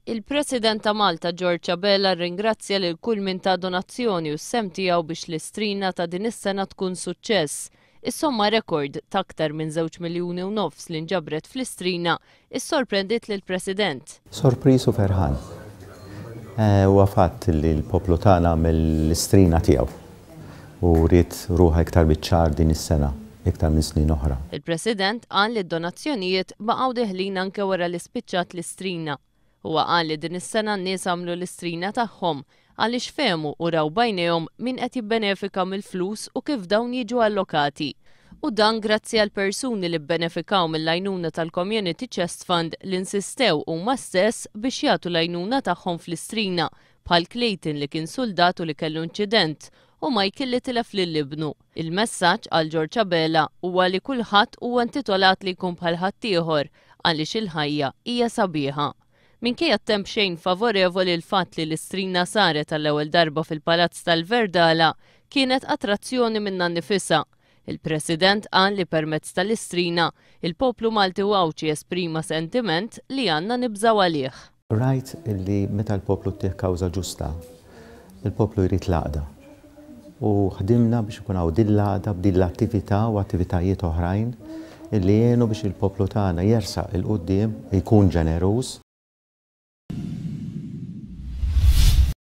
Il-President ta' Malta Giorgia Bella rringrazzja lil kull min ta' donazzjoni u s-sem tiegħu biex l-istrina ta' din is-sena tkun suċċess. Is-somma rekord ta' aktar minn 2.5 miljuni li nġabret fl-istrina issorprendit lill-President. Sorpriż u ferħan. Huwa fatt li l-poplu tagħna mill-istrina tiegħu u rrid ruħa iktar biċ-ċar din is-sena iktar minn snin oħra. Il-President qal li d-donazzjonijiet baqgħu deħlin anke wara li spiċċat l-istrina. Huwa qal li din is-sena n-nies għamlu l-istrina tagħhom għaliex fehmu u raw bajnejhom min qed jibbenefika mill-flus u kif dawn jiġu allokati. U dan grazzi għal persuni li bbenefikaw mill-għajnuna tal-Community Chest Fund li insistew huma stess biex jagħtu l-għajnuna tagħhom fl-istrina bħal Clayton li kien soldatu li kellu inċident u Michael li tilef lill-ibnu. Il-messaġġ għal Giorgia Bella huwa li kulħadd huwa intitolat li jkun bħal ħaddieħor għaliex il-ħajja hija sabiħa. Minkejja temp xejn favorevoli l-fatt li l-istrina saret tal-ewwel darba fil-Palazz tal-Verdala kienet attrazzjoni minna nifisha. Il-President qal li permezz tal-istrina il-poplu Malti u Awċi esprima sentiment li għandna nibżgħu għalih. Rajt illi meta l-poplu ttieħ kawża ġusta, il-poplu jrid l-għaqda. U ħdimna biex ikun hawn din l-għaqda b'din l-attività u attivitajiet oħrajn illi jgħinu biex il-poplu tagħna jersaq il-qudiem jkun ġeneruż